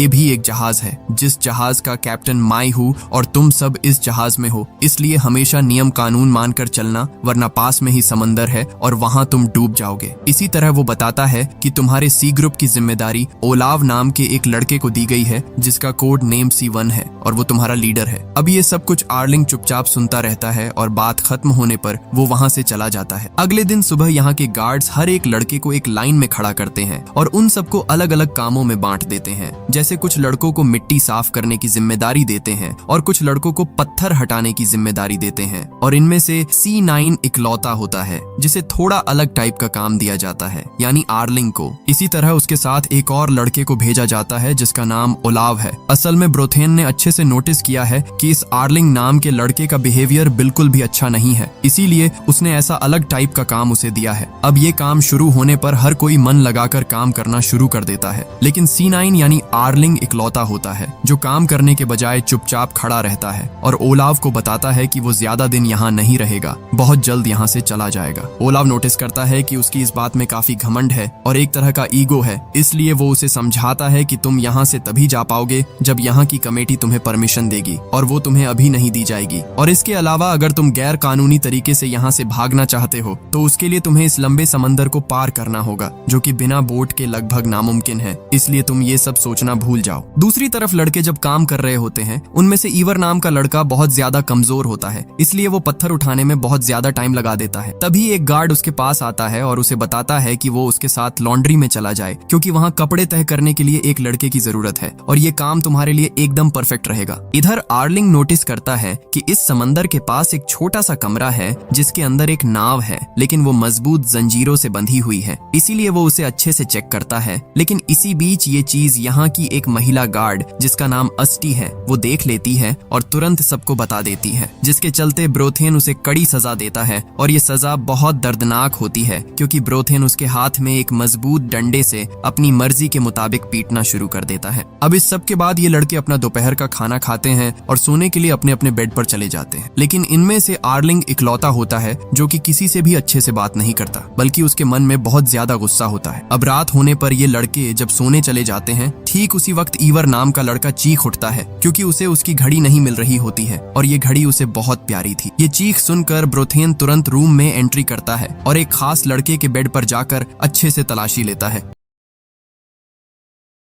ये भी एक जहाज है जिस जहाज का कैप्टन मैं हूँ और तुम सब इस जहाज में हो, इसलिए हमेशा नियम कानून मानकर चलना, वरना पास में ही समंदर है और वहाँ तुम डूब जाओगे। इसी तरह वो बताता है कि तुम्हारे सी ग्रुप की जिम्मेदारी ओलाव नाम के एक लड़के को दी गई है जिसका कोड नेम C1 है और वो तुम्हारा लीडर है। अब ये सब कुछ आर्लिंग चुपचाप सुनता रहता है और बात खत्म होने पर वो वहाँ से चला जाता है। अगले दिन सुबह यहाँ के गार्ड्स हर एक लड़के को एक लाइन में खड़ा करते हैं और उन सबको अलग अलग कामों में बांट देते हैं। जैसे कुछ लड़कों को मिट्टी साफ करने की जिम्मेदारी देते हैं और कुछ लड़कों को पत्थर हटाने की जिम्मेदारी देते हैं, और इनमें से C9 इकलौता होता है जिसे थोड़ा अलग टाइप का काम दिया जाता है, यानी आर्लिंग को। इसी तरह उसके साथ एक और लड़के को भेजा जाता है जिसका नाम ओलाव है। असल में ब्रोथेन ने अच्छे से नोटिस किया है कि इस आर्लिंग नाम के लड़के का बिहेवियर बिल्कुल भी अच्छा नहीं है, इसीलिए उसने ऐसा अलग टाइप का काम उसे दिया है। अब ये काम शुरू होने पर हर कोई मन लगाकर काम करना शुरू कर देता है, लेकिन C9 यानी आर्लिंग इकलौता होता है जो काम करने के बजाय चुपचाप खड़ा रहता है और ओलाव को बताता है कि वो ज्यादा दिन यहाँ नहीं रहेगा, बहुत जल्द यहाँ से चला जाएगा। ओलाव नोटिस करता है कि उसकी इस बात में काफी घमंड है और एक तरह का ईगो है, इसलिए वो उसे समझाता है कि तुम यहाँ से तभी जा पाओगे जब यहाँ की कमेटी तुम्हें परमिशन देगी, और वो तुम्हें अभी नहीं दी जाएगी। और इसके अलावा अगर तुम गैर कानूनी तरीके से यहाँ से भागना चाहते हो तो उसके लिए तुम्हें इस लंबे समंदर को पार करना होगा, जो कि बिना बोट के लगभग नामुमकिन है, इसलिए तुम ये सब सोचना भूल जाओ। दूसरी तरफ लड़के जब काम कर रहे होते हैं, उनमें से ईवर नाम का लड़का बहुत ज्यादा कमजोर होता है, इसलिए वो पत्थर उठाने में बहुत ज्यादा टाइम लगा देता है। तभी एक गार्ड उसके पास आता है और उसे बताता है कि वो उसके साथ लॉन्ड्री में चला जाए, क्योंकि वहाँ कपड़े तह करने के लिए एक लड़के की जरूरत है और ये काम तुम्हारे लिए एकदम परफेक्ट रहेगा। इधर आर्लिंग नोटिस करता है कि इस समंदर के पास एक छोटा सा कमरा है जिसके अंदर एक नाव है, लेकिन वो मजबूत जंजीरों से बंधी हुई है, इसीलिए वो उसे अच्छे से चेक करता है। लेकिन इसी बीच ये चीज यहाँ की एक महिला गार्ड जिसका नाम अस्टी है वो देख लेती है और तुरंत सबको बता देती है, जिसके चलते ब्रोथेन उसे कड़ी सजा देता है। और ये सजा बहुत दर्दनाक होती है क्योंकि ब्रोथेन उसके हाथ में एक मजबूत डंडे से अपनी मर्जी के मुताबिक पीटना शुरू कर देता है। अब इस सब के बाद ये लड़के अपना दोपहर का खाना खाते हैं और सोने के लिए अपने अपने बेड पर चले जाते हैं। लेकिन इनमें से आर्लिंग इकलौता होता है जो कि किसी से भी अच्छे से बात नहीं करता, बल्कि उसके मन में बहुत ज्यादा गुस्सा होता है। अब रात होने पर ये लड़के जब सोने चले जाते हैं, ठीक उसी वक्त ईवर नाम का लड़का चीख उठता है क्योंकि उसे उसकी घड़ी नहीं मिल रही होती है और ये घड़ी उसे बहुत प्यारी थी। ये चीख सुनकर ब्रोथेन तुरंत रूम में एंट्री करता है और एक खास लड़के के बेड पर जाकर अच्छे से तलाशी लेता है।